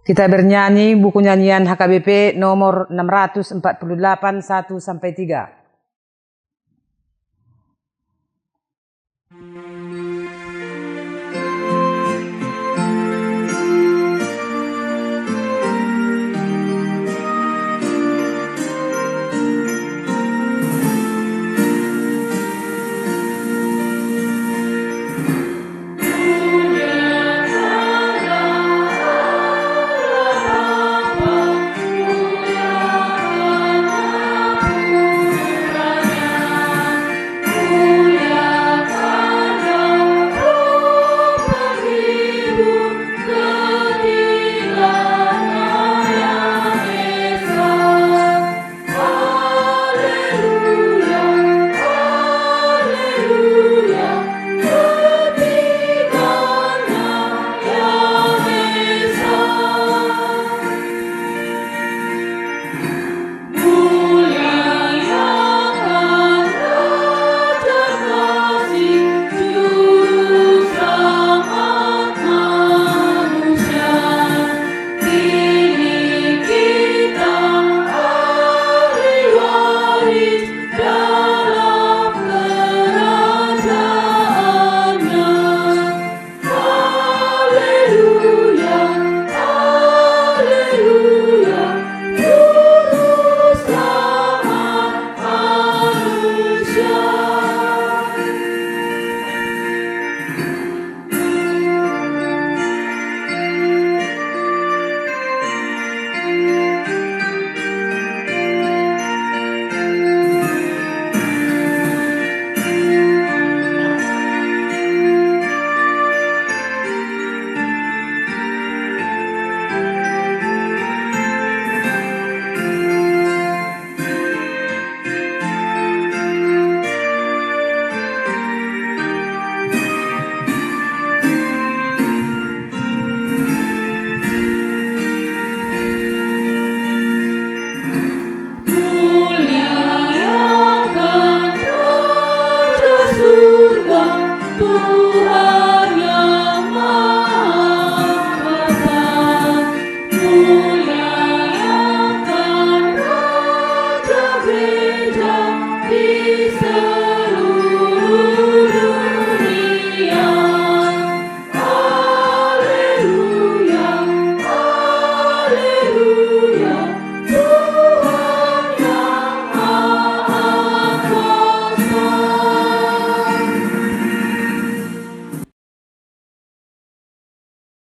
Kita bernyanyi buku nyanyian HKBP nomor 648 1-3.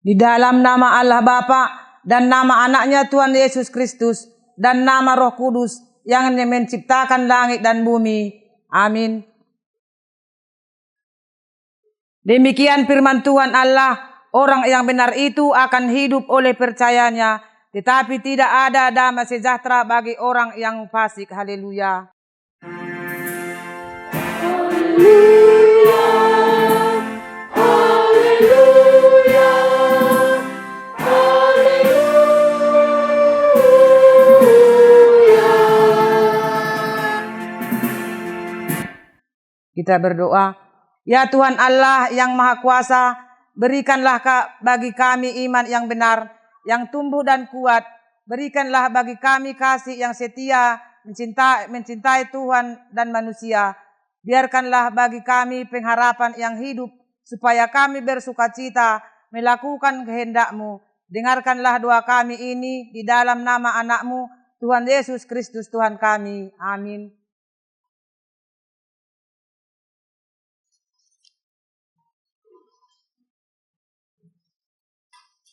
Di dalam nama Allah Bapa dan nama anaknya Tuhan Yesus Kristus dan nama Roh Kudus yang menciptakan langit dan bumi. Amin. Demikian firman Tuhan Allah, orang yang benar itu akan hidup oleh percayanya, tetapi tidak ada damai sejahtera bagi orang yang fasik. Haleluya. Kita berdoa. Ya Tuhan Allah yang Maha Kuasa, berikanlah bagi kami iman yang benar, yang tumbuh dan kuat. Berikanlah bagi kami kasih yang setia, mencintai Tuhan dan manusia. Biarkanlah bagi kami pengharapan yang hidup, supaya kami bersukacita melakukan kehendak-Mu. Dengarkanlah doa kami ini di dalam nama anak-Mu, Tuhan Yesus Kristus Tuhan kami. Amin.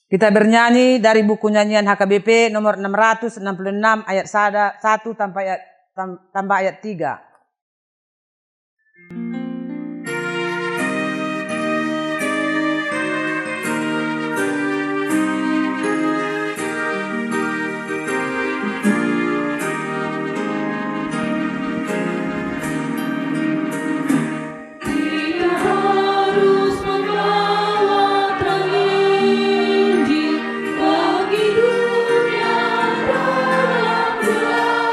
Kita bernyanyi dari buku nyanyian HKBP nomor 666 ayat 1 tambah ayat 3. Bagi dunia dalam gelap.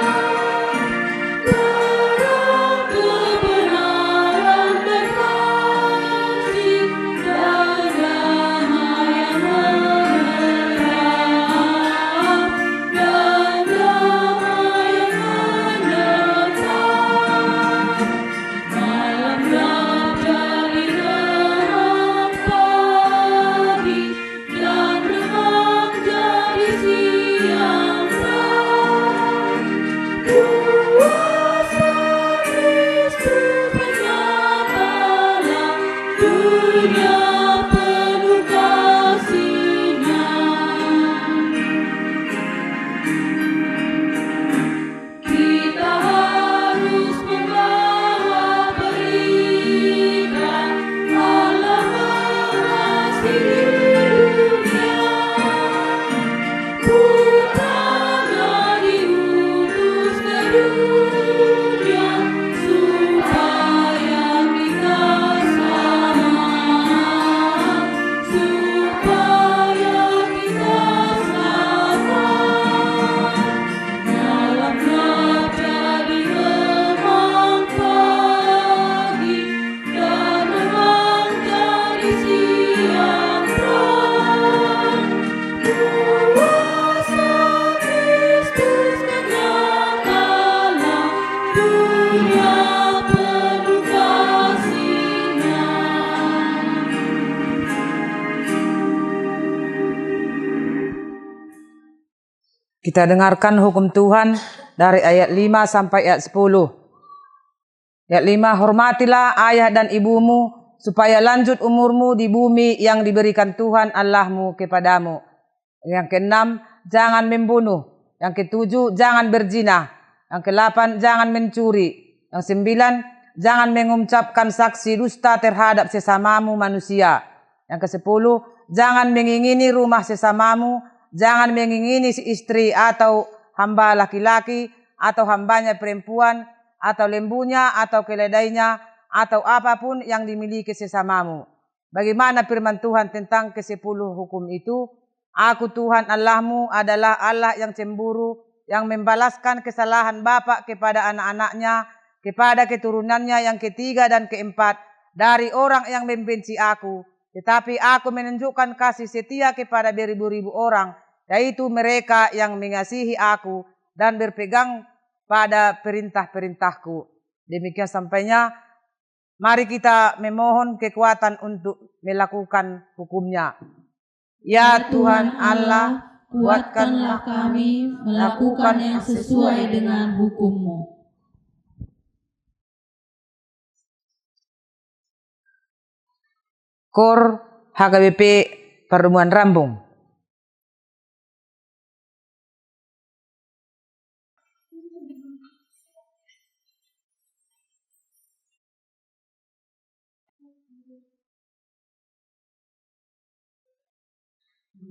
Kita dengarkan hukum Tuhan dari ayat 5 sampai ayat 10. Ayat 5, hormatilah ayah dan ibumu supaya lanjut umurmu di bumi yang diberikan Tuhan Allahmu kepadamu. Yang ke-6, jangan membunuh. Yang ke-7, jangan berzina. Yang ke-8, jangan mencuri. Yang 9, jangan mengucapkan saksi dusta terhadap sesamamu manusia. Yang ke-10, jangan mengingini rumah sesamamu. Jangan mengingini si istri atau hamba laki-laki atau hambanya perempuan atau lembunya atau keledainya atau apapun yang dimiliki sesamamu. Bagaimana firman Tuhan tentang ke-10 hukum itu? Aku Tuhan Allahmu adalah Allah yang cemburu, yang membalaskan kesalahan bapa kepada anak-anaknya, kepada keturunannya yang ketiga dan keempat dari orang yang membenci aku. Tetapi aku menunjukkan kasih setia kepada beribu-ribu orang, yaitu mereka yang mengasihi aku dan berpegang pada perintah-perintahku. Demikian sampainya, mari kita memohon kekuatan untuk melakukan hukumnya. Ya Tuhan Allah, kuatkanlah kami melakukan yang sesuai dengan hukum-Mu. KOR HKBP Pertemuan Rambung.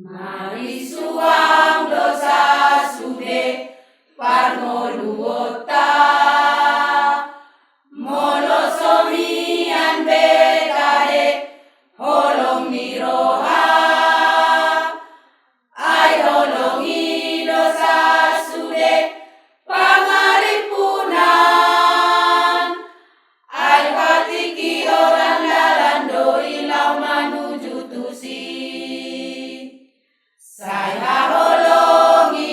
Mari suang dosa sude parmoluota molosomian bekare holong niroha ay holongi dosa sude pangaripunan ay hatiki orang dalando ilau manuju tusi saya holongi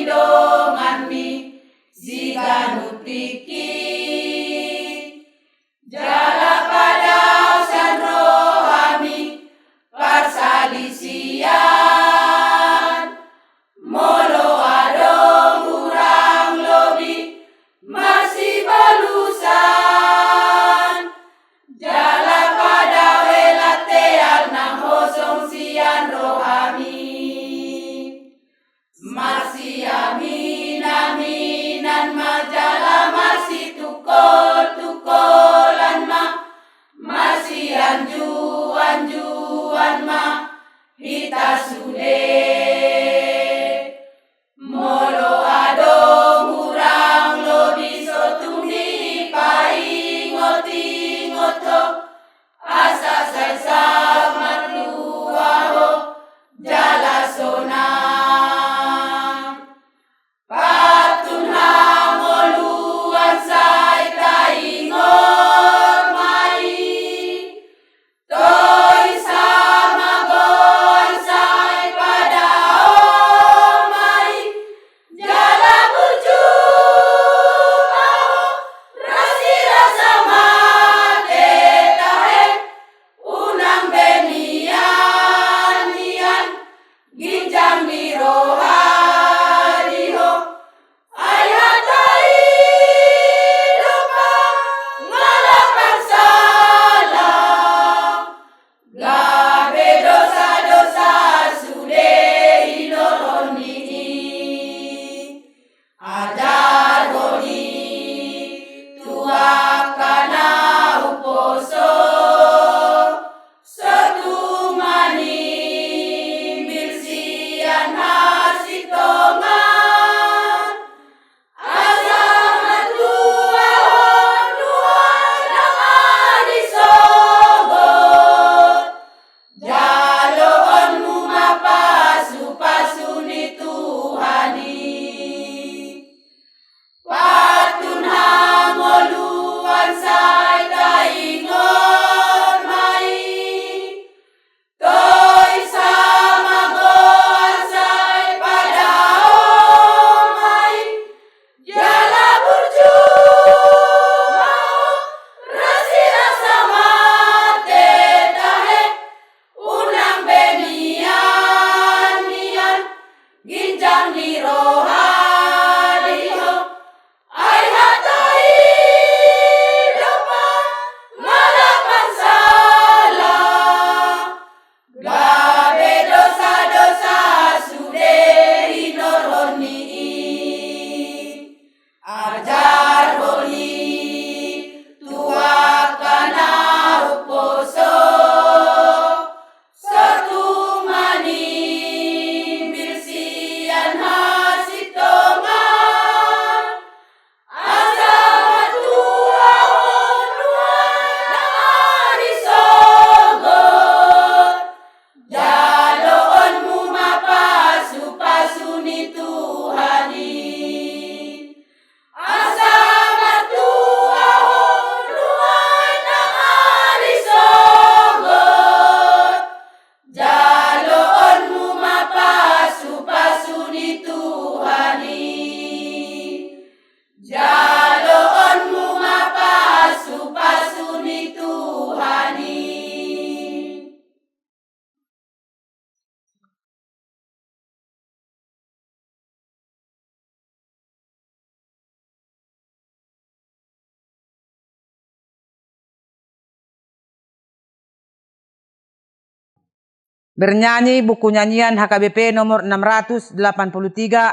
Bernyanyi buku nyanyian HKBP nomor 683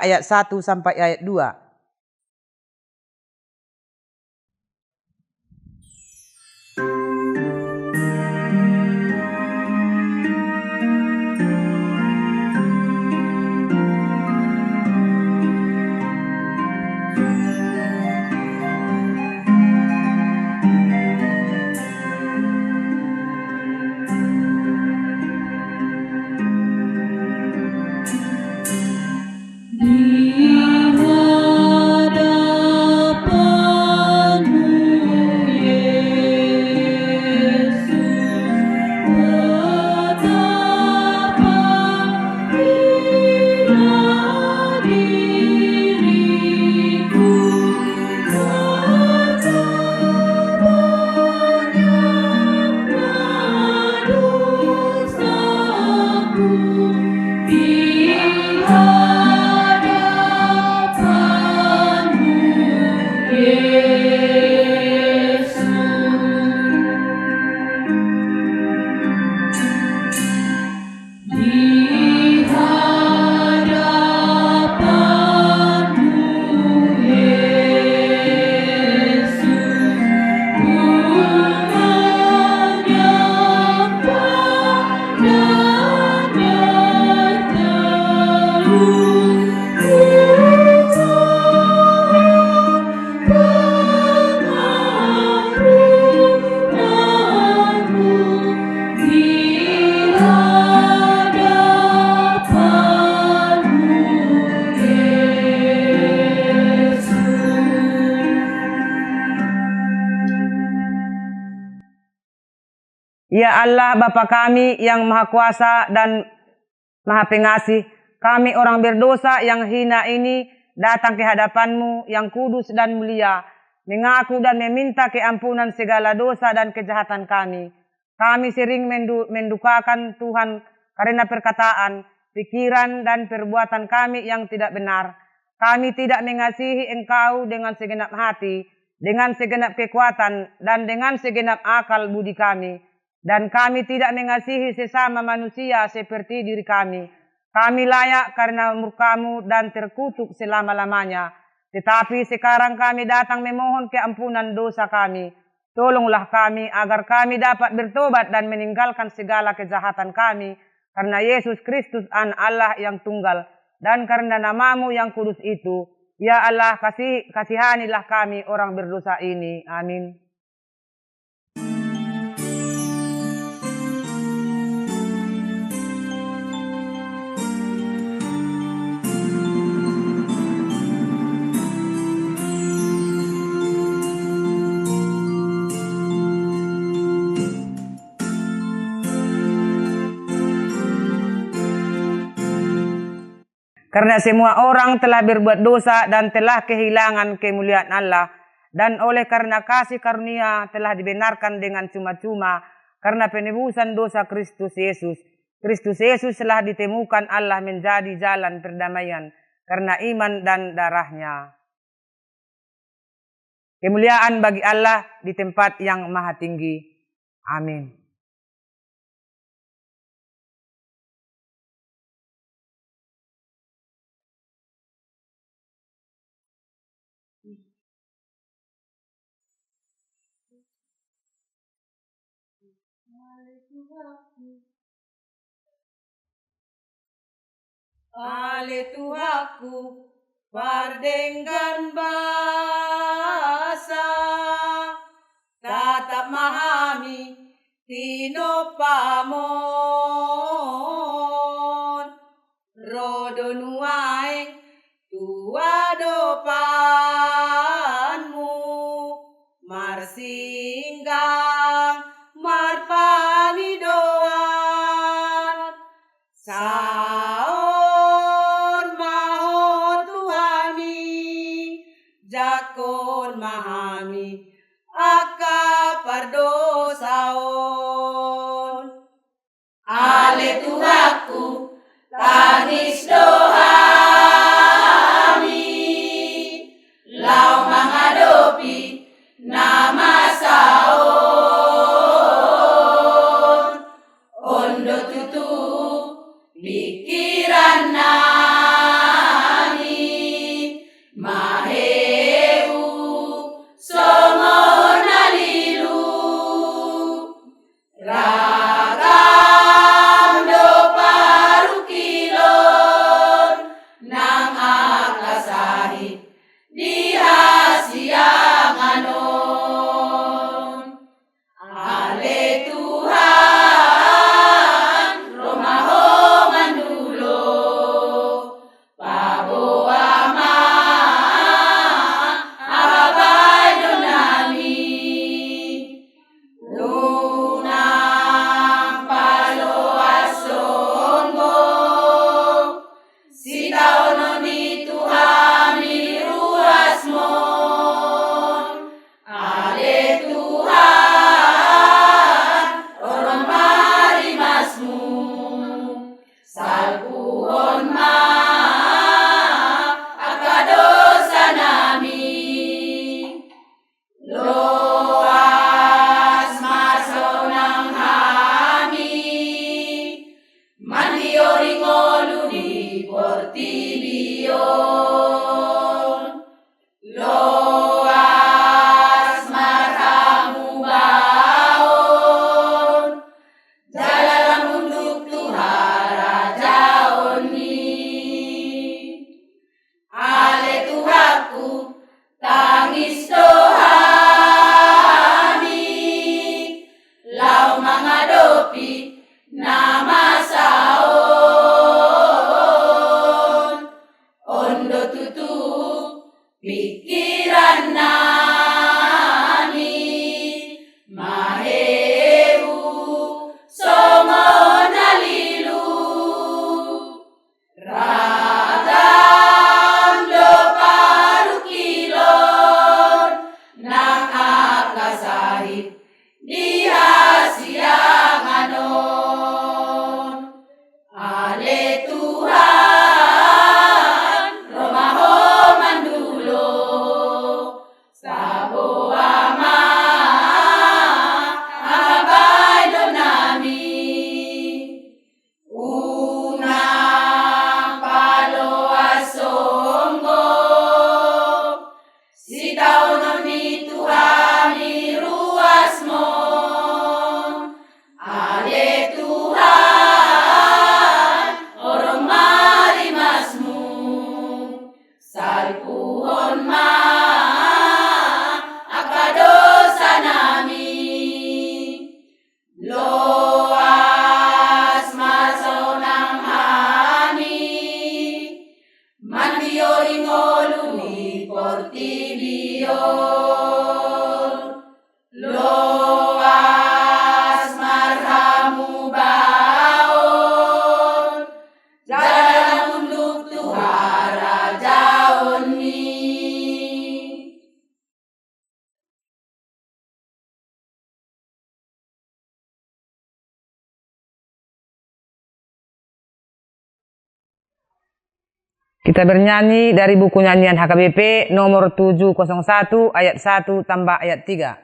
ayat 1 sampai ayat 2. Ya Allah Bapa kami yang Maha Kuasa dan Maha Pengasih, kami orang berdosa yang hina ini datang ke hadapan-Mu yang kudus dan mulia, mengaku dan meminta keampunan segala dosa dan kejahatan kami. Kami sering mendukakan Tuhan karena perkataan, pikiran dan perbuatan kami yang tidak benar. Kami tidak mengasihi Engkau dengan segenap hati, dengan segenap kekuatan, dan dengan segenap akal budi kami. Dan kami tidak mengasihi sesama manusia seperti diri kami. Kami layak karena murka-Mu dan terkutuk selama-lamanya. Tetapi sekarang kami datang memohon keampunan dosa kami. Tolonglah kami agar kami dapat bertobat dan meninggalkan segala kejahatan kami. Karena Yesus Kristus Anak Allah yang tunggal. Dan karena nama-Mu yang kudus itu. Ya Allah, kasihanilah kami orang berdosa ini. Amin. Karena semua orang telah berbuat dosa dan telah kehilangan kemuliaan Allah. Dan oleh karena kasih karunia telah dibenarkan dengan cuma-cuma. Karena penebusan dosa Kristus Yesus. Kristus Yesus telah ditemukan Allah menjadi jalan perdamaian. Karena iman dan darahnya. Kemuliaan bagi Allah di tempat yang maha tinggi. Amin. Ale Tuhaku, pardenggan basa, tatap mahami, tinopamon, rodo nuaing, tuado panmu, marsinggang, marpani doan, saon mahon Tuhani, jakon mahami, aka pardosaon. Ale Tuhaku, tanis dohami, lau menghadapi nama saon. Dia siang anon. Ale Tuhan, romaho mandulo, sabo ama, abay donami. Unang palo asombo, sitaw no ni Tuhan iruas mo. Ale Tuhan, orang marimasmu, salpuhon ma akadosa nami. Loas masaw ng hani, mandioring olumi portibior. Loas marhamu baon, jalan unduk tuhara jaon mi. Kita bernyanyi dari buku nyanyian HKBP nomor 701 ayat 1 tambah ayat 3.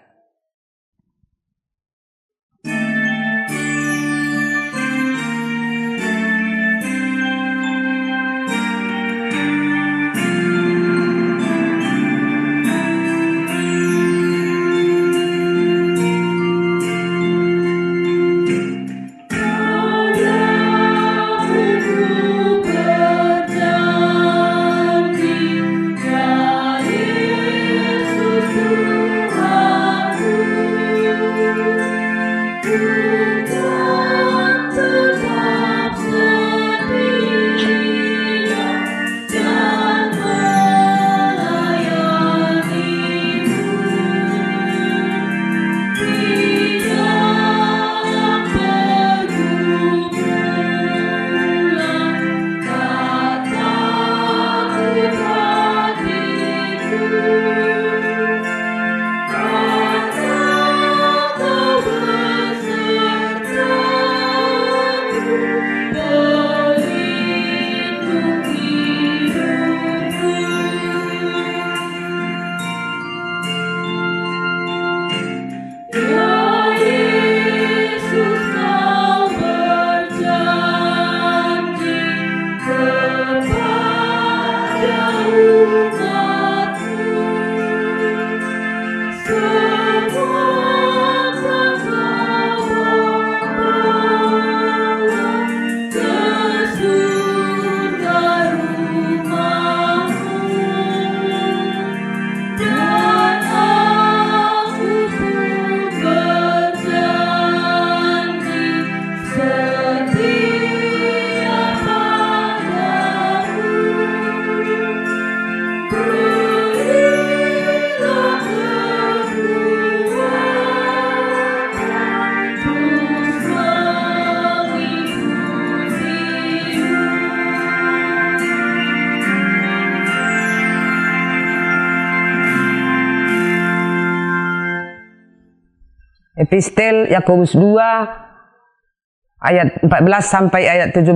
Epistel Yakobus 2 ayat 14 sampai ayat 17.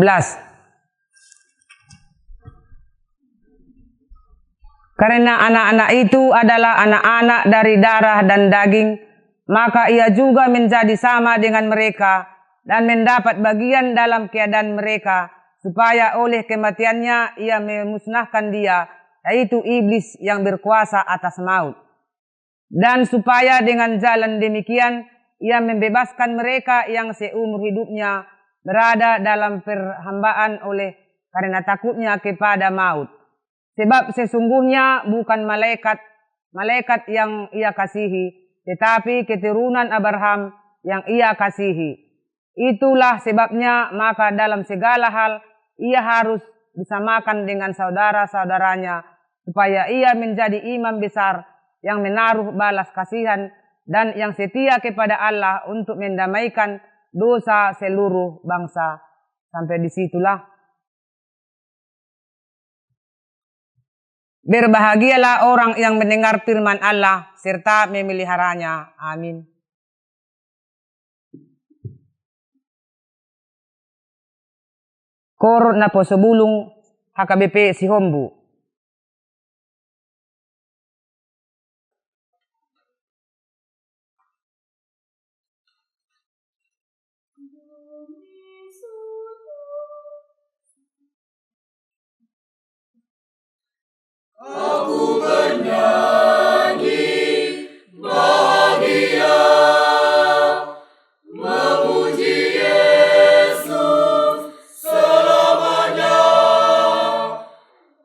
Karena anak-anak itu adalah anak-anak dari darah dan daging, maka ia juga menjadi sama dengan mereka dan mendapat bagian dalam keadaan mereka, supaya oleh kematiannya ia memusnahkan dia, yaitu iblis yang berkuasa atas maut. Dan supaya dengan jalan demikian ia membebaskan mereka yang seumur hidupnya berada dalam perhambaan oleh karena takutnya kepada maut. Sebab sesungguhnya bukan malaikat yang ia kasihi, tetapi keturunan Abraham yang ia kasihi. Itulah sebabnya maka dalam segala hal ia harus disamakan dengan saudara-saudaranya, supaya ia menjadi imam besar yang menaruh balas kasihan dan yang setia kepada Allah untuk mendamaikan dosa seluruh bangsa. Sampai disitulah. Berbahagialah orang yang mendengar firman Allah serta memeliharanya. Amin. Kor na po subulong HKBP Sihombo. Aku bernyanyi bahagia, memuji Yesus selamanya.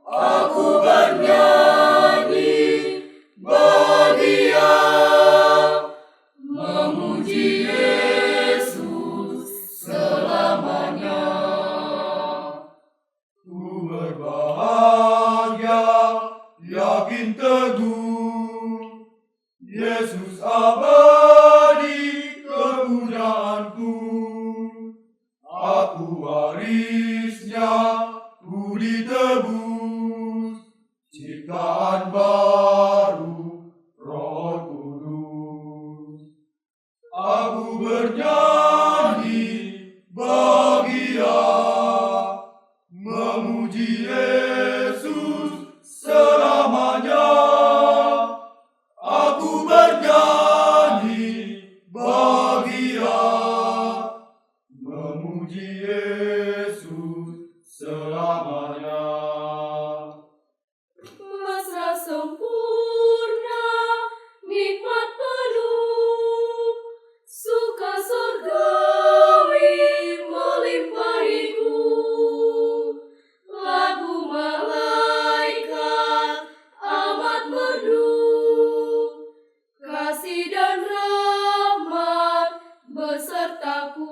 Aku bernyanyi bahagia, memuji Yesus selamanya. Ku berbahagia, yakin teguh, Yesus abadi kepunyaanku. Aku warisnya, ku ditebus, ciptaan baru, Roh Kudus. Aku bernyanyi bahagia, memuji Yesus selamanya. Aku bernyanyi bahagia, memuji Yesus selamanya. Mesra sempurna, nikmat penuh, suka surgawi melimpahiku. Lagu malaikat amat merdu, kasih dan rahmat besertaku.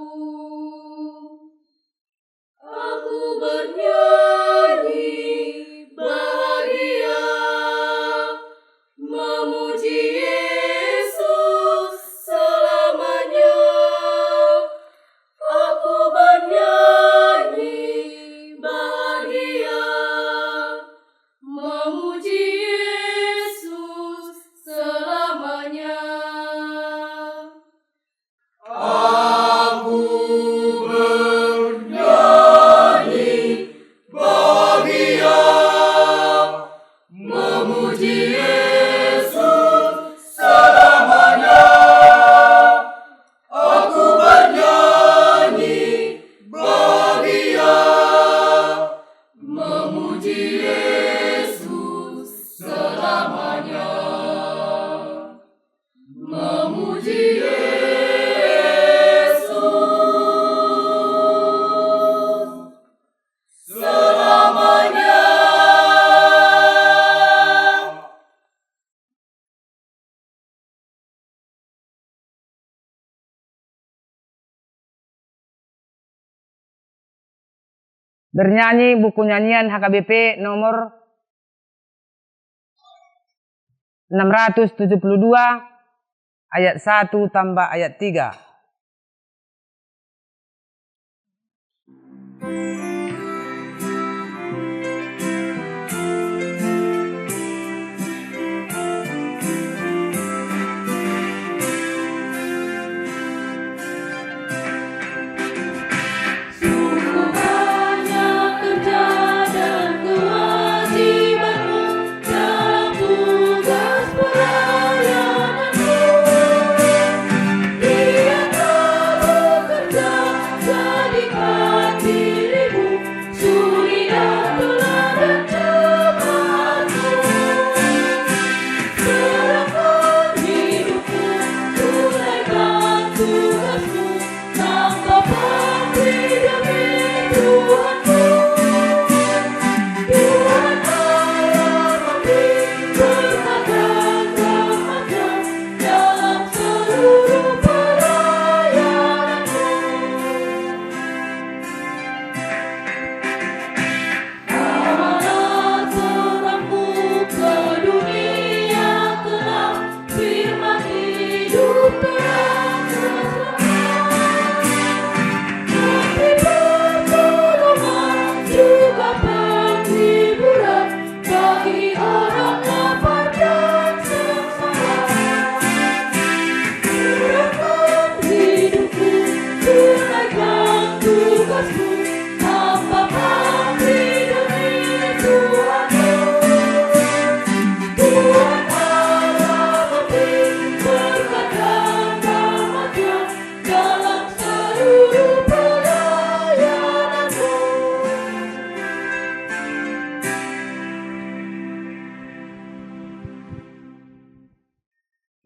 Aku bernyanyi bahagia, memuji Yesus selamanya. Aku bernyanyi bahagia, memuji Yesus selamanya. Aku bernyanyi bahagia, memuji Yesus selamanya. Aku bernyanyi bahagia, Memuji Yesus selamanya. Memuji Yesus selamanya. Bernyanyi buku nyanyian HKBP nomor 672 ayat 1 tambah ayat 3. Sungguh banyak kerja dan kewajibanmu dalam tugas pelayananmu. Dia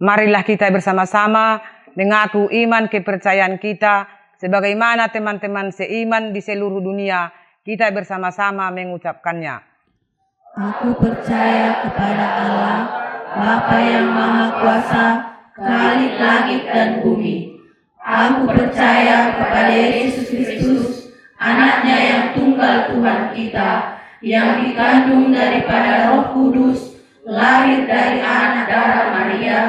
Marilah kita bersama-sama mengaku iman kepercayaan kita sebagaimana teman-teman seiman di seluruh dunia kita bersama-sama mengucapkannya. Aku percaya kepada Allah, Bapa yang Maha Kuasa, Khalik langit dan bumi. Aku percaya kepada Yesus Kristus, Anaknya yang tunggal Tuhan kita, yang dikandung daripada Roh Kudus, lahir dari anak darah Maria,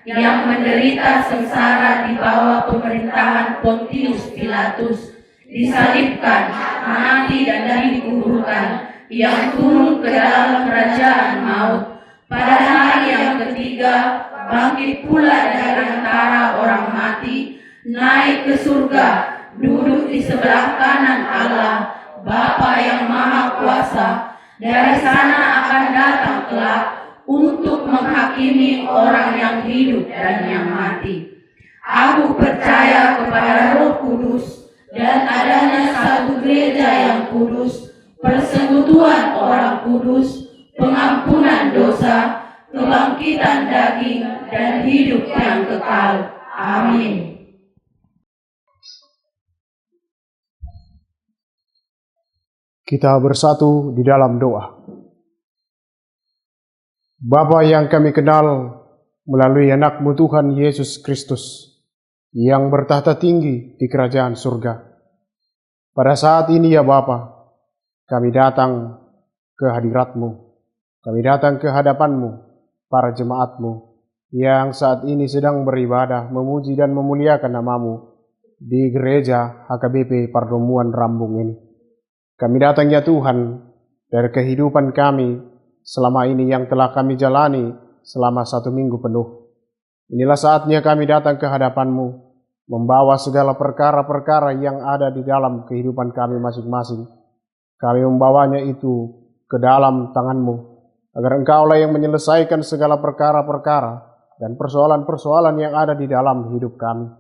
yang menderita sengsara di bawah pemerintahan Pontius Pilatus, disalibkan, mati dan dikuburkan, yang turun ke dalam kerajaan maut, pada hari yang ketiga bangkit pula dari antara orang mati, naik ke surga, duduk di sebelah kanan Allah, Bapa yang Maha Kuasa. Dari sana akan datang kelak untuk menghakimi orang yang hidup dan yang mati. Aku percaya kepada Roh Kudus dan adanya satu gereja yang kudus, persekutuan orang kudus, pengampunan dosa, kebangkitan daging, dan hidup yang kekal. Amin. Kita bersatu di dalam doa. Bapa yang kami kenal melalui anak-Mu Tuhan Yesus Kristus yang bertahta tinggi di kerajaan surga. Pada saat ini ya Bapa, kami datang ke hadirat-Mu. Kami datang ke hadapan-Mu, para jemaat-Mu yang saat ini sedang beribadah, memuji dan memuliakan nama-Mu di gereja HKBP Pardomuan Rambung ini. Kami datang ya Tuhan dari kehidupan kami selama ini yang telah kami jalani selama 1 minggu penuh. Inilah saatnya kami datang ke hadapan-Mu, membawa segala perkara-perkara yang ada di dalam kehidupan kami masing-masing. Kami membawanya itu ke dalam tangan-Mu, agar Engkaulah yang menyelesaikan segala perkara-perkara dan persoalan-persoalan yang ada di dalam hidup kami.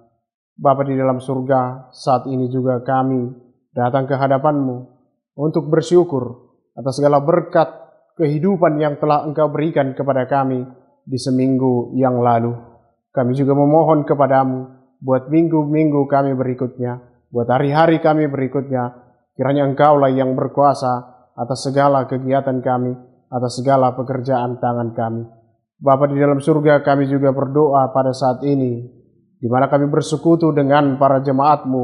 Bapa di dalam surga, saat ini juga kami datang ke hadapan-Mu untuk bersyukur atas segala berkat kehidupan yang telah Engkau berikan kepada kami di seminggu yang lalu. Kami juga memohon kepadamu buat minggu-minggu kami berikutnya, buat hari-hari kami berikutnya, kiranya Engkaulah yang berkuasa atas segala kegiatan kami, atas segala pekerjaan tangan kami. Bapa di dalam surga, kami juga berdoa pada saat ini, di mana kami bersekutu dengan para jemaat-Mu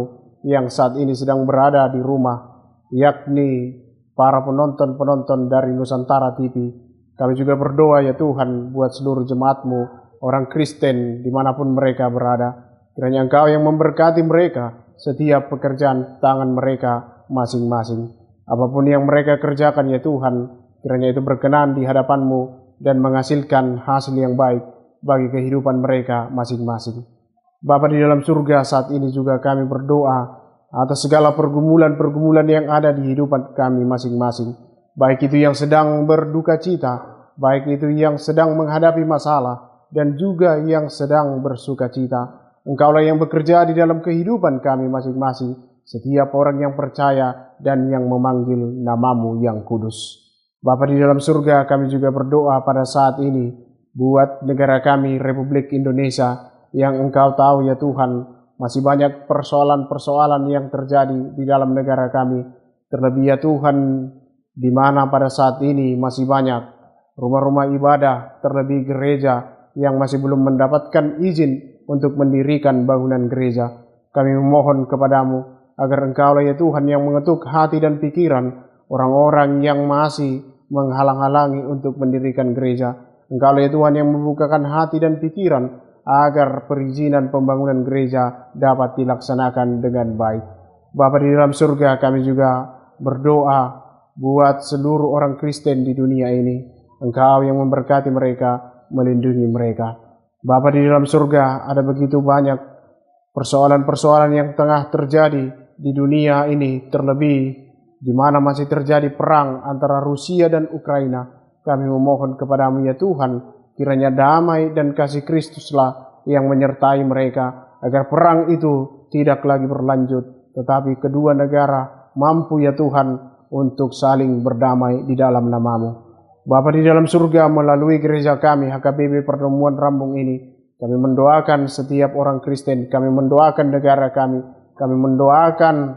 yang saat ini sedang berada di rumah, yakni para penonton-penonton dari Nusantara TV. Kami juga berdoa ya Tuhan buat seluruh jemaat-Mu, orang Kristen dimanapun mereka berada. Kiranya Engkau yang memberkati mereka setiap pekerjaan tangan mereka masing-masing. Apapun yang mereka kerjakan ya Tuhan, kiranya itu berkenan di hadapan-Mu dan menghasilkan hasil yang baik bagi kehidupan mereka masing-masing. Bapa di dalam surga, saat ini juga kami berdoa atas segala pergumulan-pergumulan yang ada di kehidupan kami masing-masing. Baik itu yang sedang berduka cita, baik itu yang sedang menghadapi masalah, dan juga yang sedang bersuka cita. Engkaulah yang bekerja di dalam kehidupan kami masing-masing, setiap orang yang percaya dan yang memanggil nama-Mu yang kudus. Bapa di dalam surga, kami juga berdoa pada saat ini buat negara kami, Republik Indonesia, yang Engkau tahu ya Tuhan, masih banyak persoalan-persoalan yang terjadi di dalam negara kami. Terlebih ya Tuhan, di mana pada saat ini masih banyak rumah-rumah ibadah, terlebih gereja yang masih belum mendapatkan izin untuk mendirikan bangunan gereja. Kami memohon kepadamu agar Engkaulah ya Tuhan yang mengetuk hati dan pikiran orang-orang yang masih menghalang-halangi untuk mendirikan gereja. Engkaulah ya Tuhan yang membukakan hati dan pikiran agar perizinan pembangunan gereja dapat dilaksanakan dengan baik. Bapa di dalam surga, kami juga berdoa buat seluruh orang Kristen di dunia ini. Engkau yang memberkati mereka, melindungi mereka. Bapa di dalam surga, ada begitu banyak persoalan-persoalan yang tengah terjadi di dunia ini, terlebih di mana masih terjadi perang antara Rusia dan Ukraina. Kami memohon kepadamu ya Tuhan, kiranya damai dan kasih Kristuslah yang menyertai mereka, agar perang itu tidak lagi berlanjut, tetapi kedua negara mampu ya Tuhan untuk saling berdamai di dalam nama-Mu. Bapa di dalam surga, melalui gereja kami HKBP Pardomuan Rambung ini, Kami mendoakan setiap orang Kristen, kami mendoakan negara kami mendoakan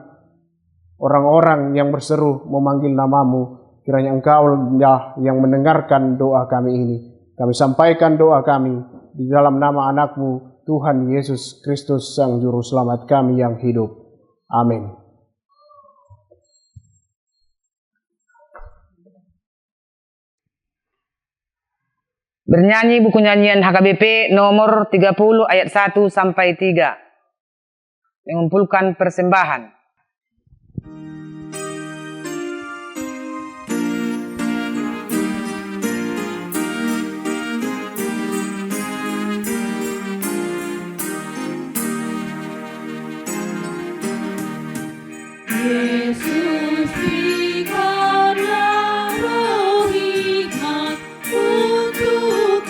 orang-orang yang berseru memanggil namamu. Kiranya Engkau lah yang mendengarkan doa kami ini. Kami sampaikan doa kami di dalam nama anakmu, Tuhan Yesus Kristus, Sang Juru Selamat kami yang hidup. Amin. Bernyanyi buku nyanyian HKBP nomor 30 ayat 1 sampai 3. Mengumpulkan persembahan. Yesus berikanlah roh hikmat untuk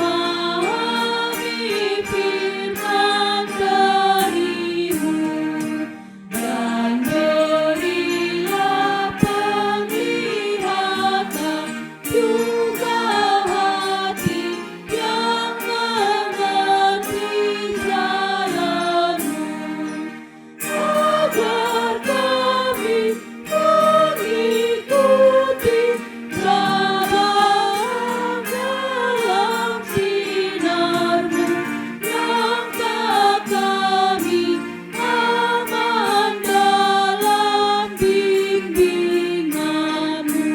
memahami firman dari-Mu, dan berilah penglihatan juga hati yang mengerti jalan-Mu, agar kami mengikuti jalan dalam sinar-Mu, langkah kami aman dalam bimbingan-Mu.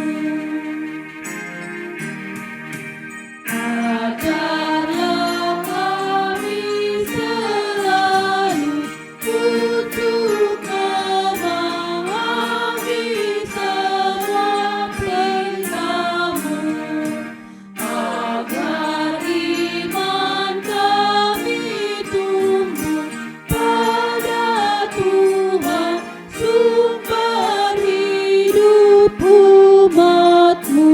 Ajarlah kami selalu untuk memahami semua perintah-Mu, agar iman kami tumbuh pada Tuhan, sumber hidup umat-Mu.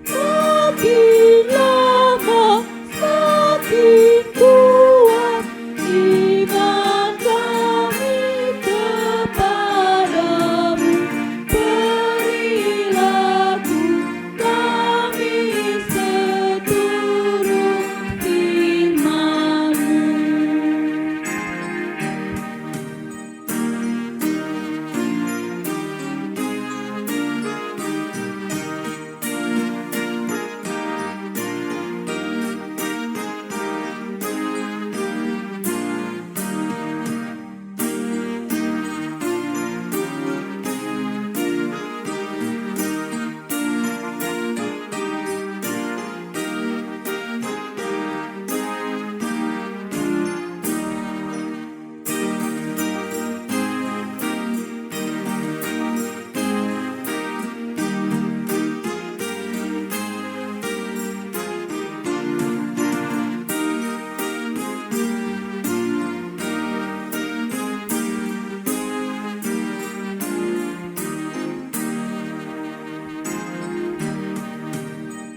Makin lama makin kuat iman kami kepadamu, perilaku kami seturut firman-Mu.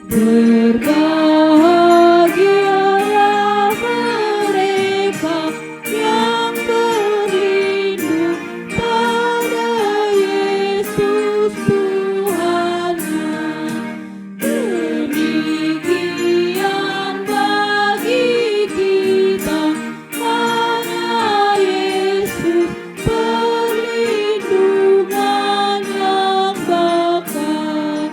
Berbahagialah mereka yang berlindung pada Yesus Tuhannya. Demikian bagi kita hanya Yesus perlindungan yang bakal.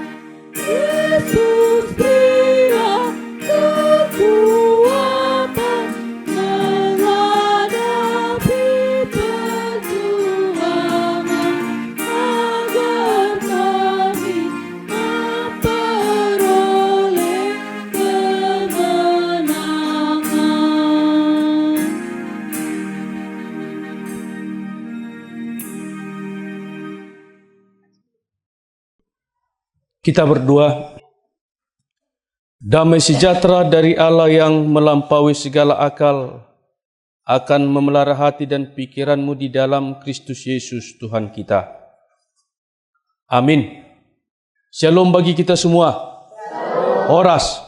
Yesus berilah kekuatan menghadapi perjuangan, agar kami memperoleh kemenangan. Kita berdoa. Damai sejahtera dari Allah yang melampaui segala akal akan memelihara hati dan pikiranmu di dalam Kristus Yesus Tuhan kita. Amin. Shalom bagi kita semua. Oras.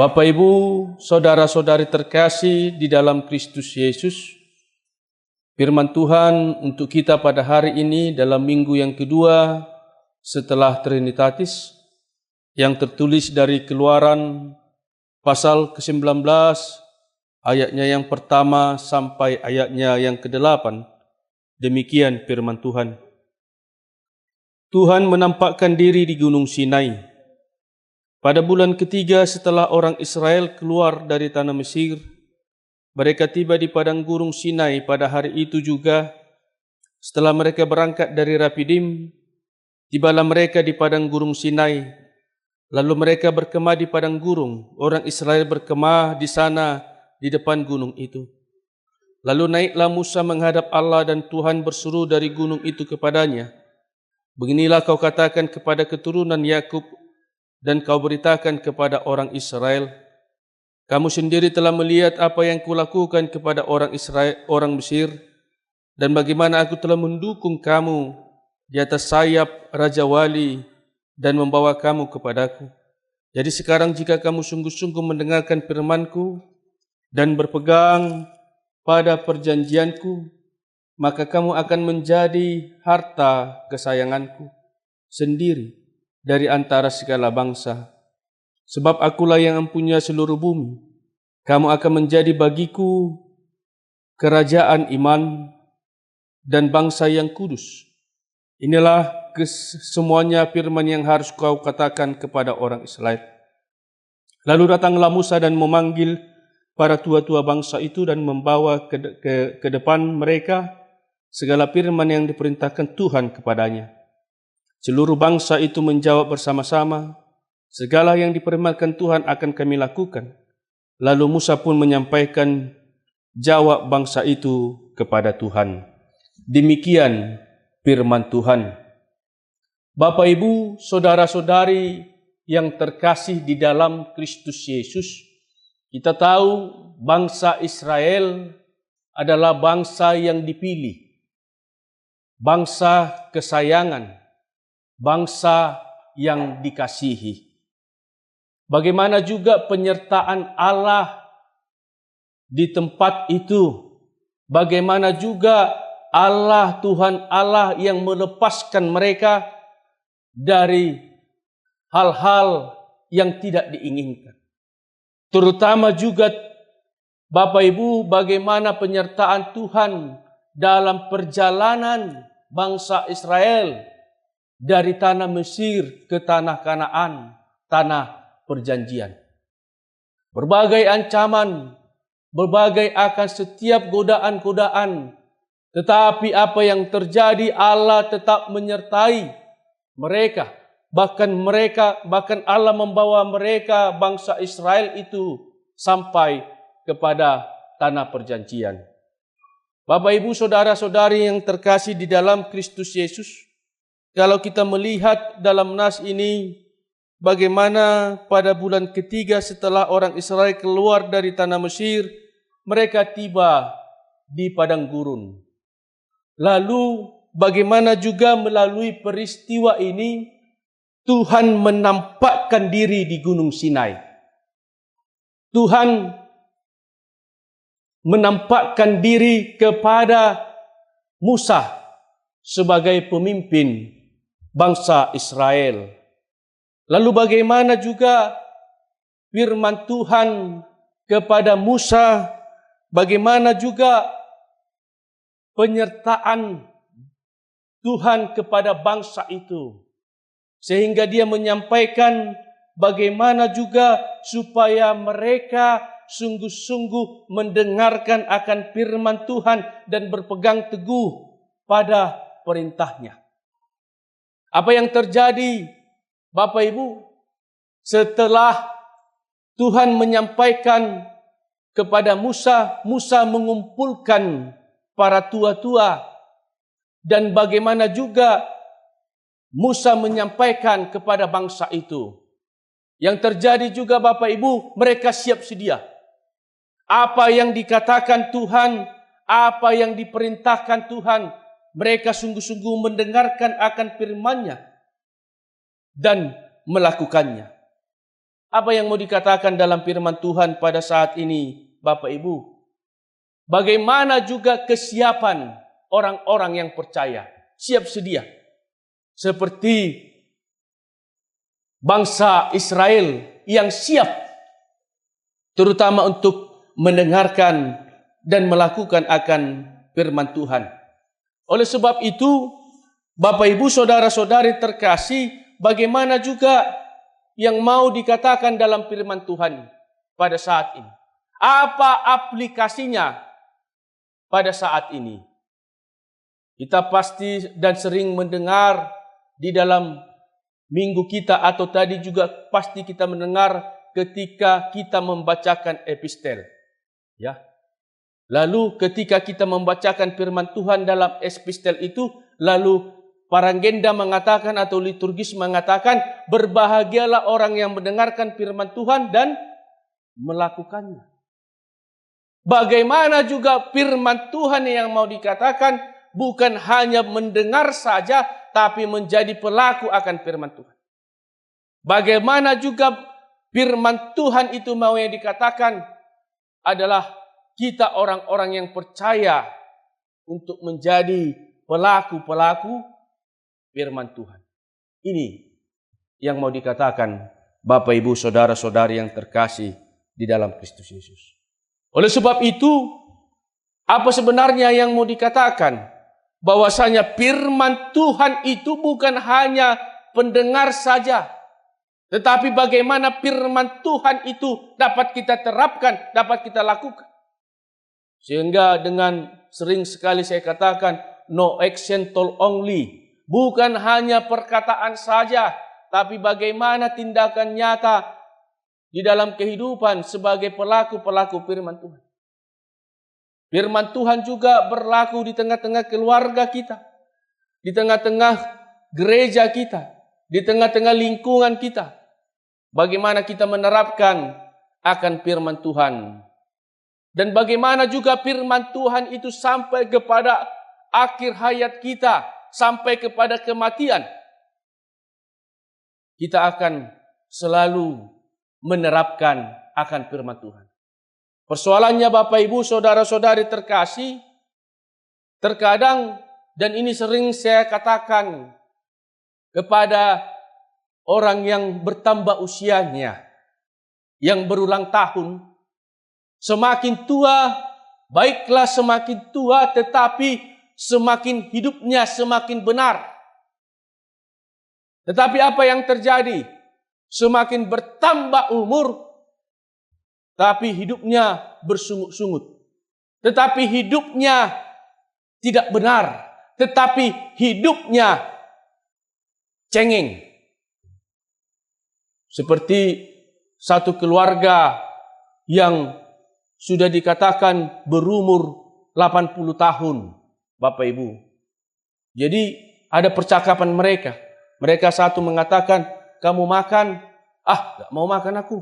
Bapak Ibu, saudara-saudari terkasih di dalam Kristus Yesus, firman Tuhan untuk kita pada hari ini dalam minggu yang kedua setelah Trinitatis, yang tertulis dari Keluaran pasal ke-19, ayatnya yang pertama sampai ayatnya yang ke-8. Demikian firman Tuhan. Tuhan menampakkan diri di Gunung Sinai. Pada bulan ketiga setelah orang Israel keluar dari tanah Mesir, mereka tiba di padang gurun Sinai pada hari itu juga. Setelah mereka berangkat dari Rafidim, tibalah mereka di padang gurun Sinai. Lalu mereka berkemah di padang gurun. Orang Israel berkemah di sana di depan gunung itu. Lalu naiklah Musa menghadap Allah dan Tuhan berseru dari gunung itu kepadanya. Beginilah kau katakan kepada keturunan Yakub dan kau beritakan kepada orang Israel. Kamu sendiri telah melihat apa yang kulakukan kepada orang Israel, orang Mesir, dan bagaimana aku telah mendukung kamu di atas sayap Raja Wali dan membawa kamu kepadaku. Jadi sekarang jika kamu sungguh-sungguh mendengarkan firman-Ku dan berpegang pada perjanjian-Ku, maka kamu akan menjadi harta kesayangan-Ku sendiri dari antara segala bangsa. Sebab akulah yang mempunyai seluruh bumi. Kamu akan menjadi bagiku kerajaan iman dan bangsa yang kudus. Inilah semuanya firman yang harus kau katakan kepada orang Israel. Lalu datanglah Musa dan memanggil para tua-tua bangsa itu dan membawa ke depan mereka segala firman yang diperintahkan Tuhan kepadanya. Seluruh bangsa itu menjawab bersama-sama, segala yang difirmankan Tuhan akan kami lakukan. Lalu Musa pun menyampaikan jawab bangsa itu kepada Tuhan. Demikian firman Tuhan. Bapak, Ibu, saudara-saudari yang terkasih di dalam Kristus Yesus, kita tahu bangsa Israel adalah bangsa yang dipilih, bangsa kesayangan, bangsa yang dikasihi. Bagaimana juga penyertaan Allah di tempat itu, bagaimana juga Allah, Tuhan Allah yang melepaskan mereka dari hal-hal yang tidak diinginkan. Terutama juga Bapak Ibu, bagaimana penyertaan Tuhan dalam perjalanan bangsa Israel dari tanah Mesir ke tanah Kanaan, tanah perjanjian. Berbagai ancaman, berbagai akan setiap godaan-godaan, tetapi apa yang terjadi, Allah tetap menyertai mereka. Bahkan Allah membawa mereka, bangsa Israel itu, sampai kepada tanah perjanjian. Bapak, Ibu, saudara-saudari yang terkasih di dalam Kristus Yesus, kalau kita melihat dalam nas ini, bagaimana pada bulan ketiga setelah orang Israel keluar dari tanah Mesir, mereka tiba di padang gurun. Lalu bagaimana juga melalui peristiwa ini, Tuhan menampakkan diri di Gunung Sinai. Tuhan menampakkan diri kepada Musa sebagai pemimpin bangsa Israel. Lalu bagaimana juga firman Tuhan kepada Musa, bagaimana juga penyertaan Tuhan kepada bangsa itu. Sehingga dia menyampaikan bagaimana juga supaya mereka sungguh-sungguh mendengarkan akan firman Tuhan dan berpegang teguh pada perintahnya. Apa yang terjadi, Bapak Ibu, setelah Tuhan menyampaikan kepada Musa, Musa mengumpulkan para tua-tua, dan bagaimana juga Musa menyampaikan kepada bangsa itu. Yang terjadi juga Bapak Ibu, mereka siap sedia. Apa yang dikatakan Tuhan, apa yang diperintahkan Tuhan, mereka sungguh-sungguh mendengarkan akan firman-Nya dan melakukannya. Apa yang mau dikatakan dalam firman Tuhan pada saat ini, Bapak Ibu? Bagaimana juga kesiapan orang-orang yang percaya, siap sedia. Seperti bangsa Israel yang siap terutama untuk mendengarkan dan melakukan akan firman Tuhan. Oleh sebab itu, Bapak Ibu saudara-saudari terkasih, bagaimana juga yang mau dikatakan dalam firman Tuhan pada saat ini? Apa aplikasinya pada saat ini? Kita pasti dan sering mendengar di dalam minggu kita, atau tadi juga pasti kita mendengar ketika kita membacakan epistel. Ya. Lalu ketika kita membacakan firman Tuhan dalam epistel itu, lalu parangenda mengatakan atau liturgis mengatakan, berbahagialah orang yang mendengarkan firman Tuhan dan melakukannya. Bagaimana juga firman Tuhan yang mau dikatakan bukan hanya mendengar saja, tapi menjadi pelaku akan firman Tuhan. Bagaimana juga firman Tuhan itu mau yang dikatakan adalah kita orang-orang yang percaya untuk menjadi pelaku-pelaku firman Tuhan. Ini yang mau dikatakan Bapak Ibu saudara-saudari yang terkasih di dalam Kristus Yesus. Oleh sebab itu, apa sebenarnya yang mau dikatakan? Bahwasanya firman Tuhan itu bukan hanya pendengar saja, tetapi bagaimana firman Tuhan itu dapat kita terapkan, dapat kita lakukan. Sehingga dengan sering sekali saya katakan, no action told only. Bukan hanya perkataan saja, tapi bagaimana tindakan nyata di dalam kehidupan sebagai pelaku-pelaku firman Tuhan. Firman Tuhan juga berlaku di tengah-tengah keluarga kita, di tengah-tengah gereja kita, di tengah-tengah lingkungan kita. Bagaimana kita menerapkan akan firman Tuhan. Dan bagaimana juga firman Tuhan itu sampai kepada akhir hayat kita, sampai kepada kematian. Kita akan selalu menerapkan akan firman Tuhan. Persoalannya Bapak Ibu saudara-saudari terkasih, terkadang, dan ini sering saya katakan kepada orang yang bertambah usianya, yang berulang tahun, semakin tua, baiklah semakin tua, tetapi semakin hidupnya semakin benar. Tetapi apa yang terjadi? Semakin bertambah umur, tapi hidupnya bersungut-sungut. Tetapi hidupnya tidak benar. Tetapi hidupnya cengeng. Seperti satu keluarga yang sudah dikatakan berumur 80 tahun, Bapak Ibu. Jadi ada percakapan mereka. Mereka satu mengatakan, kamu makan? Gak mau makan aku.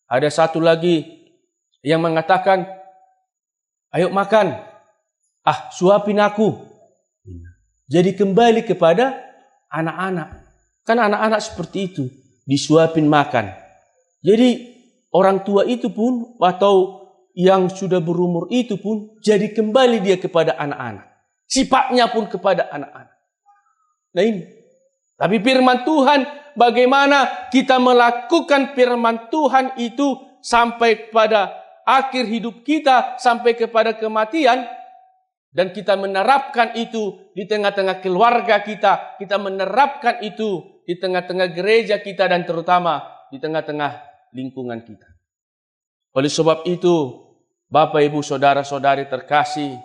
Ada satu lagi yang mengatakan, ayo makan. Suapin aku. Jadi kembali kepada anak-anak. Kan anak-anak seperti itu, disuapin makan. Jadi orang tua itu pun, atau yang sudah berumur itu pun, jadi kembali dia kepada anak-anak. Sifatnya pun kepada anak-anak. Nah ini. Tapi firman Tuhan, bagaimana kita melakukan firman Tuhan itu sampai kepada akhir hidup kita, sampai kepada kematian, dan kita menerapkan itu di tengah-tengah keluarga kita, kita menerapkan itu di tengah-tengah gereja kita, dan terutama di tengah-tengah lingkungan kita. Oleh sebab itu, Bapak Ibu saudara-saudari terkasih,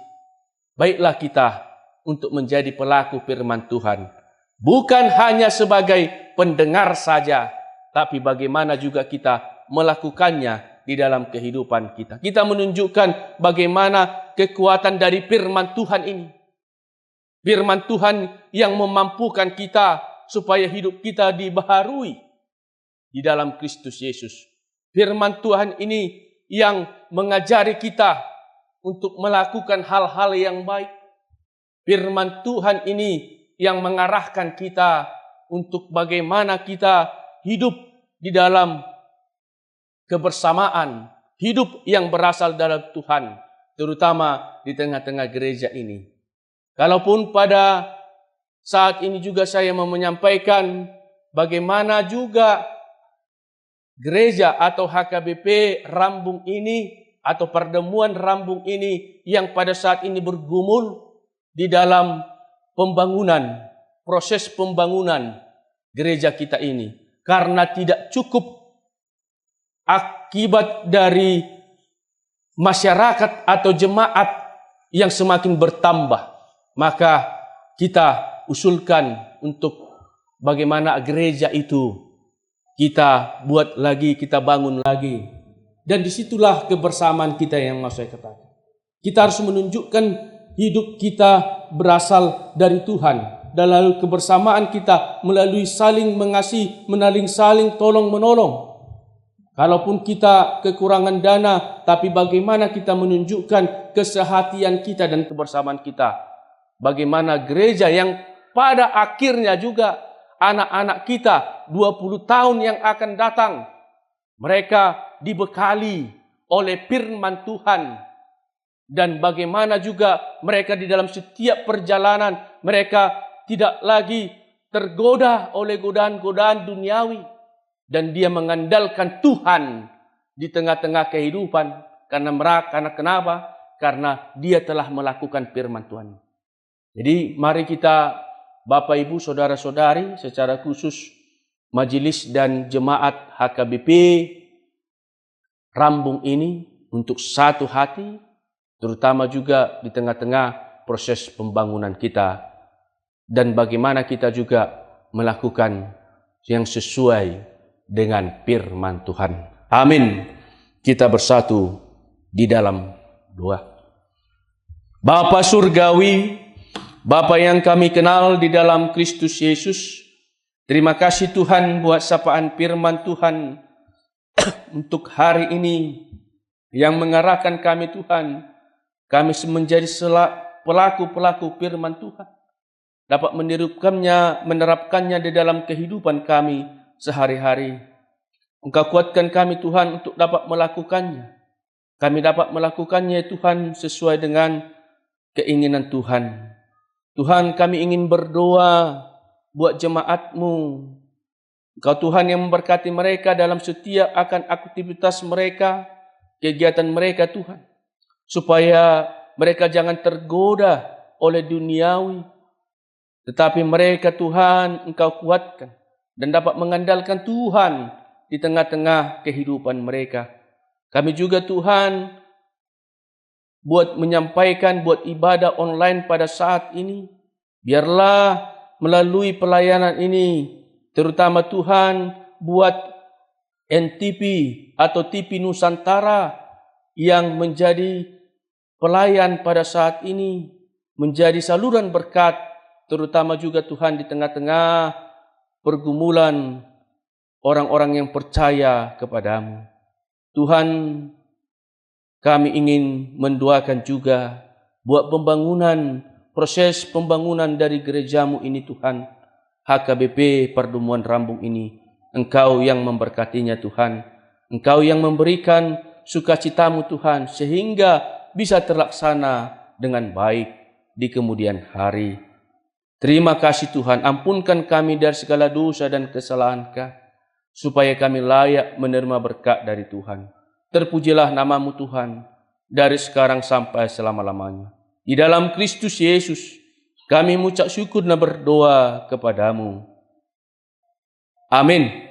baiklah kita untuk menjadi pelaku firman Tuhan. Bukan hanya sebagai pendengar saja, tapi bagaimana juga kita melakukannya di dalam kehidupan kita. Kita menunjukkan bagaimana kekuatan dari firman Tuhan ini. Firman Tuhan yang memampukan kita supaya hidup kita dibaharui di dalam Kristus Yesus. Firman Tuhan ini yang mengajari kita untuk melakukan hal-hal yang baik. Firman Tuhan ini yang mengarahkan kita untuk bagaimana kita hidup di dalam kebersamaan, hidup yang berasal dari Tuhan, terutama di tengah-tengah gereja ini. Kalaupun pada saat ini juga saya mau menyampaikan bagaimana juga gereja atau HKBP Rambung ini atau pertemuan Rambung ini yang pada saat ini bergumul di dalam pembangunan, proses pembangunan gereja kita ini. Karena tidak cukup akibat dari masyarakat atau jemaat yang semakin bertambah, maka kita usulkan untuk bagaimana gereja itu kita buat lagi, kita bangun lagi. Dan disitulah kebersamaan kita yang mau saya katakan. Kita harus menunjukkan hidup kita berasal dari Tuhan. Dan lalu kebersamaan kita melalui saling mengasihi, menaling saling tolong menolong. Kalaupun kita kekurangan dana, tapi bagaimana kita menunjukkan kesehatian kita dan kebersamaan kita. Bagaimana gereja yang pada akhirnya juga anak-anak kita 20 tahun yang akan datang, mereka dibekali oleh firman Tuhan. Dan bagaimana juga mereka di dalam setiap perjalanan, mereka tidak lagi tergoda oleh godaan-godaan duniawi. Dan dia mengandalkan Tuhan di tengah-tengah kehidupan. Karena kenapa? Karena dia telah melakukan firman Tuhan. Jadi mari kita Bapak Ibu Saudara-saudari secara khusus majelis dan jemaat HKBP Rambung ini untuk satu hati, terutama juga di tengah-tengah proses pembangunan kita. Dan bagaimana kita juga melakukan yang sesuai dengan firman Tuhan. Amin. Kita bersatu di dalam doa. Bapa Surgawi, Bapa yang kami kenal di dalam Kristus Yesus, terima kasih Tuhan buat sapaan firman Tuhan untuk hari ini yang mengarahkan kami Tuhan. Kami menjadi pelaku-pelaku firman Tuhan. Dapat menerapkannya di dalam kehidupan kami sehari-hari. Engkau kuatkan kami Tuhan untuk dapat melakukannya. Kami dapat melakukannya Tuhan sesuai dengan keinginan Tuhan. Tuhan, kami ingin berdoa buat jemaat-Mu. Engkau Tuhan yang memberkati mereka dalam setiap akan aktivitas mereka, kegiatan mereka Tuhan. Supaya mereka jangan tergoda oleh duniawi. Tetapi mereka Tuhan Engkau kuatkan dan dapat mengandalkan Tuhan di tengah-tengah kehidupan mereka. Kami juga Tuhan buat menyampaikan buat ibadah online pada saat ini. Biarlah melalui pelayanan ini, terutama Tuhan buat NTP atau TV Nusantara yang menjadi pelayan pada saat ini, menjadi saluran berkat, terutama juga Tuhan di tengah-tengah pergumulan orang-orang yang percaya kepadamu. Tuhan, kami ingin mendoakan juga buat pembangunan, proses pembangunan dari gerejamu ini Tuhan. HKBP Pertemuan Rambung ini. Engkau yang memberkatinya Tuhan. Engkau yang memberikan sukacitamu Tuhan. Sehingga bisa terlaksana dengan baik di kemudian hari. Terima kasih Tuhan. Ampunkan kami dari segala dosa dan kesalahan kami. Supaya kami layak menerima berkat dari Tuhan. Terpujilah namamu Tuhan, dari sekarang sampai selama-lamanya. Di dalam Kristus Yesus, kami mengucap syukur dan berdoa kepadamu. Amin.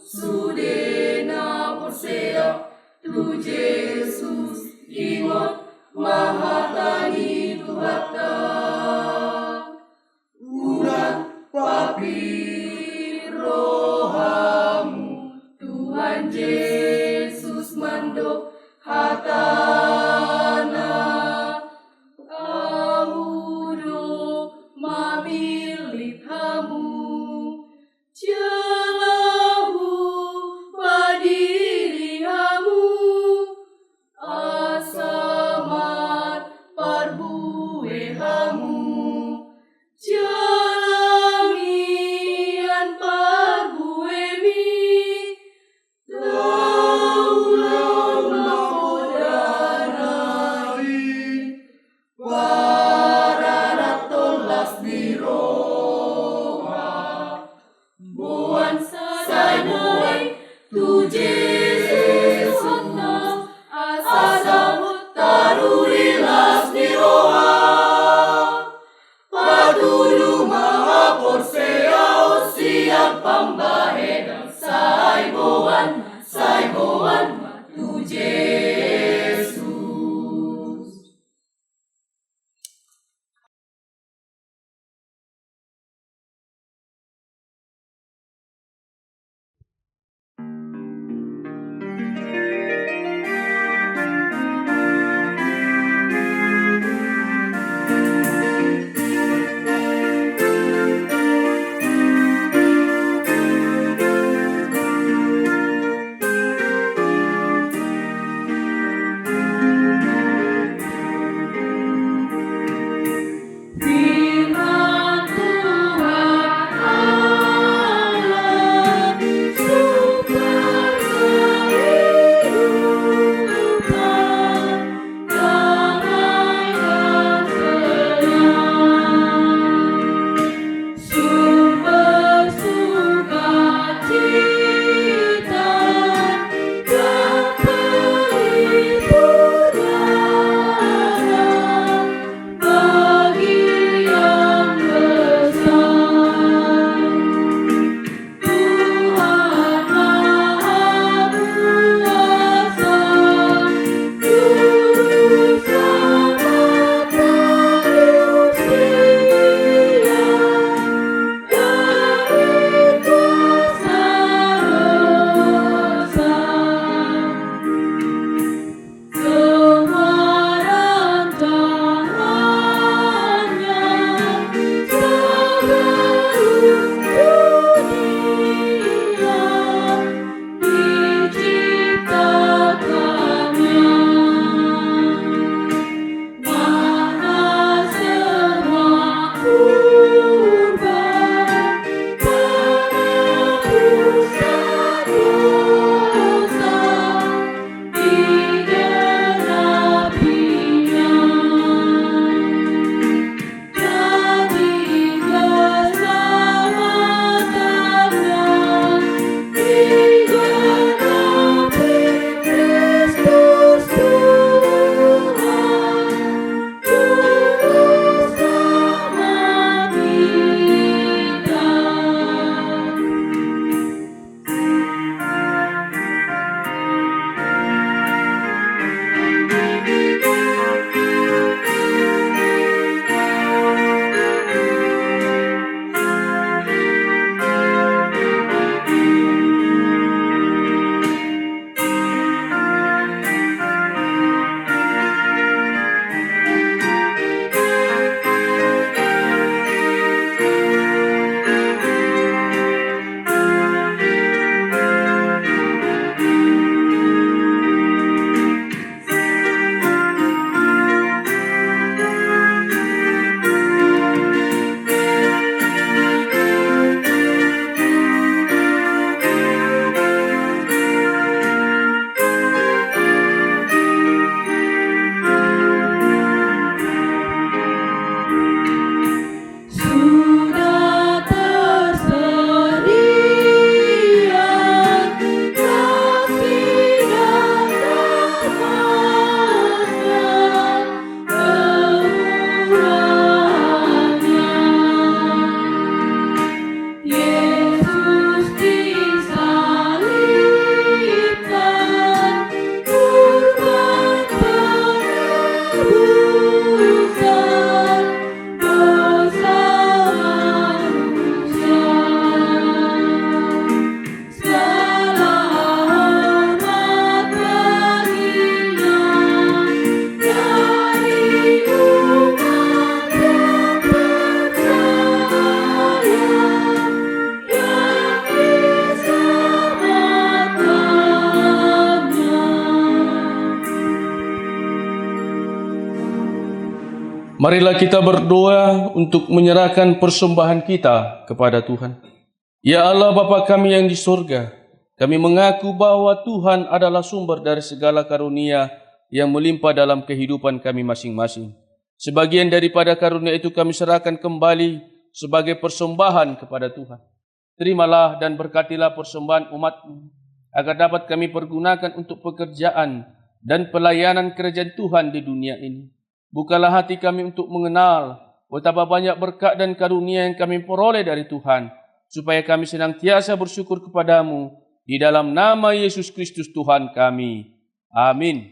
Sudena Persea Marilah kita berdoa untuk menyerahkan persembahan kita kepada Tuhan. Ya Allah Bapa kami yang di surga, kami mengaku bahwa Tuhan adalah sumber dari segala karunia yang melimpah dalam kehidupan kami masing-masing. Sebagian daripada karunia itu kami serahkan kembali sebagai persembahan kepada Tuhan. Terimalah dan berkatilah persembahan umat-Mu, agar dapat kami pergunakan untuk pekerjaan dan pelayanan kerajaan Tuhan di dunia ini. Bukalah hati kami untuk mengenal betapa banyak berkat dan karunia yang kami peroleh dari Tuhan, supaya kami senantiasa bersyukur kepadamu di dalam nama Yesus Kristus Tuhan kami. Amin.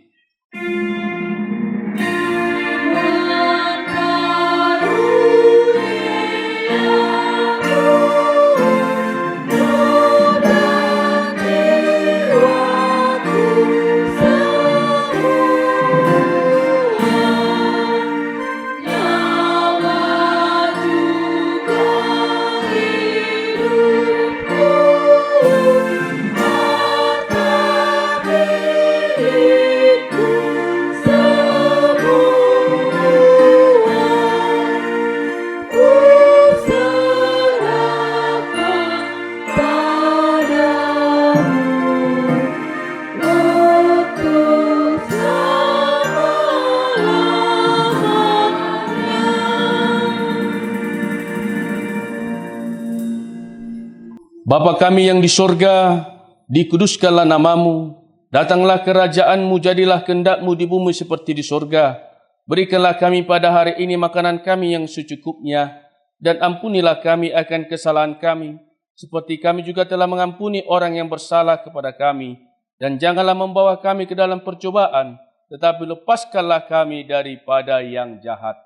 Bapa kami yang di sorga, dikuduskanlah namamu, datanglah kerajaan-Mu, jadilah kehendak-Mu di bumi seperti di sorga. Berikanlah kami pada hari ini makanan kami yang secukupnya, dan ampunilah kami akan kesalahan kami, seperti kami juga telah mengampuni orang yang bersalah kepada kami. Dan janganlah membawa kami ke dalam percobaan, tetapi lepaskanlah kami daripada yang jahat.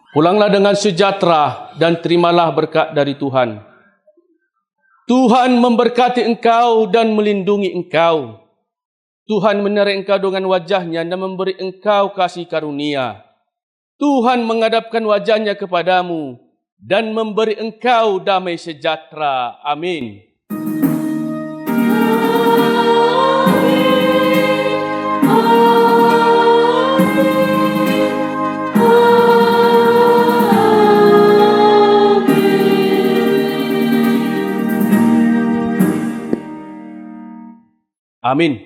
Pulanglah dengan sejahtera dan terimalah berkat dari Tuhan. Tuhan memberkati engkau dan melindungi engkau. Tuhan menerai engkau dengan wajah-Nya dan memberi engkau kasih karunia. Tuhan menghadapkan wajah-Nya kepadamu dan memberi engkau damai sejahtera. Amin. Amin.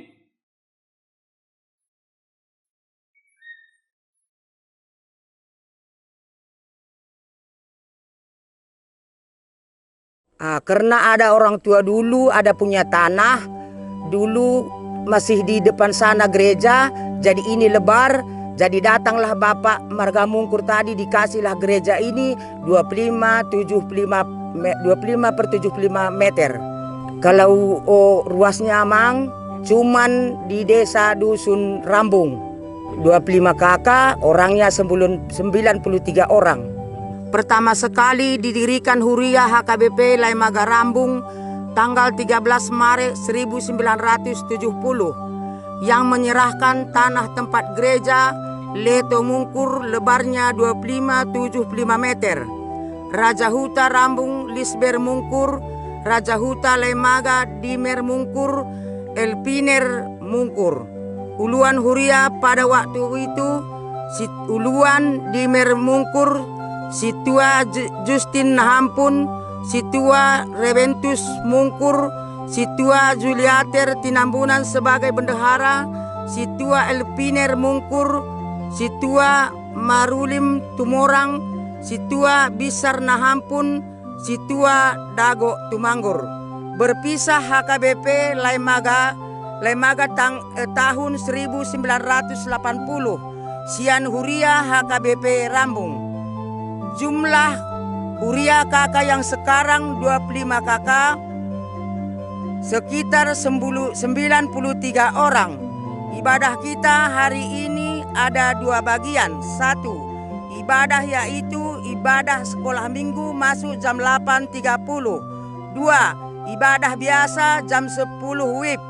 Karena ada orang tua dulu ada punya tanah, dulu masih di depan sana gereja, jadi ini lebar, jadi datanglah Bapak Marga Mungkur tadi dikasihlah gereja ini 25 per 75 meter. Kalau ruasnya Amang cuman di desa Dusun Rambung 25 kakak, orangnya 93 orang. Pertama sekali didirikan Huria HKBP Laimaga Rambung tanggal 13 Maret 1970 yang menyerahkan tanah tempat gereja Leto Mungkur lebarnya 25-75 meter. Raja Huta Rambung Lisber Mungkur, Raja Huta Laimaga Dimer Mungkur, Elpiner Mungkur. Uluan Huria pada waktu itu Uluan Dimer Mungkur, Situa Justin Nahampun, Situa Reventus Mungkur, Situa Juliater Tinambunan sebagai bendahara, Situa Elpiner Mungkur, Situa Marulim Tumorang, Situa Bisar Nahampun, Situa Dago Tumanggur. Berpisah HKBP Laimaga tahun 1980. Sian Huria HKBP Rambung. Jumlah Uria kakak yang sekarang 25 kakak, sekitar 93 orang. Ibadah kita hari ini ada 2 bagian. 1, ibadah yaitu ibadah sekolah minggu masuk jam 8.30. 2, ibadah biasa jam 10 WIB.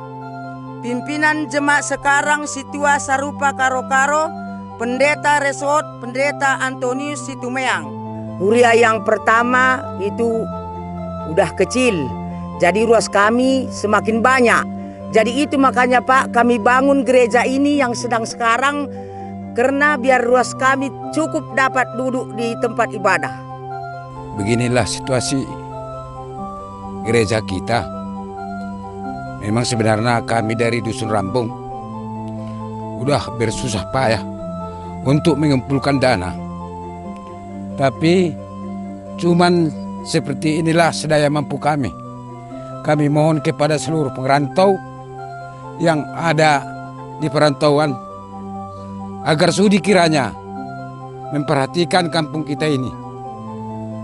Pimpinan jemaat sekarang Situa Sarupa Karo-Karo, Pendeta Resort, Pendeta Antonius Situmeang. Huria yang pertama itu udah kecil, jadi ruas kami semakin banyak. Jadi itu makanya Pak, kami bangun gereja ini yang sedang sekarang, karena biar ruas kami cukup dapat duduk di tempat ibadah. Beginilah situasi gereja kita. Memang sebenarnya kami dari Dusun Rambung udah bersusah payah untuk mengumpulkan dana. Tapi cuman seperti inilah sedaya mampu kami. Kami mohon kepada seluruh pengerantau yang ada di perantauan agar sudi kiranya memperhatikan kampung kita ini.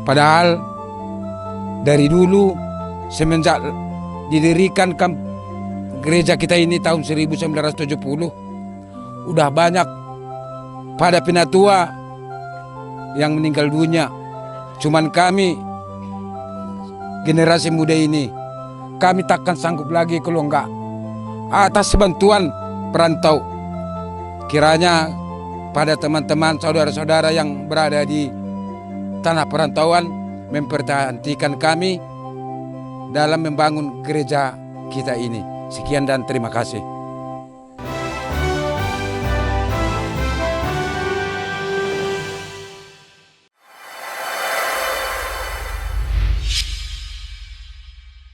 Padahal dari dulu semenjak didirikan gereja kita ini tahun 1970 udah banyak pada penatua yang meninggal dunia. Cuman kami generasi muda ini, kami takkan sanggup lagi kalau enggak atas bantuan perantau. Kiranya pada teman-teman saudara-saudara yang berada di tanah perantauan memperhatikan kami dalam membangun gereja kita ini. Sekian dan terima kasih.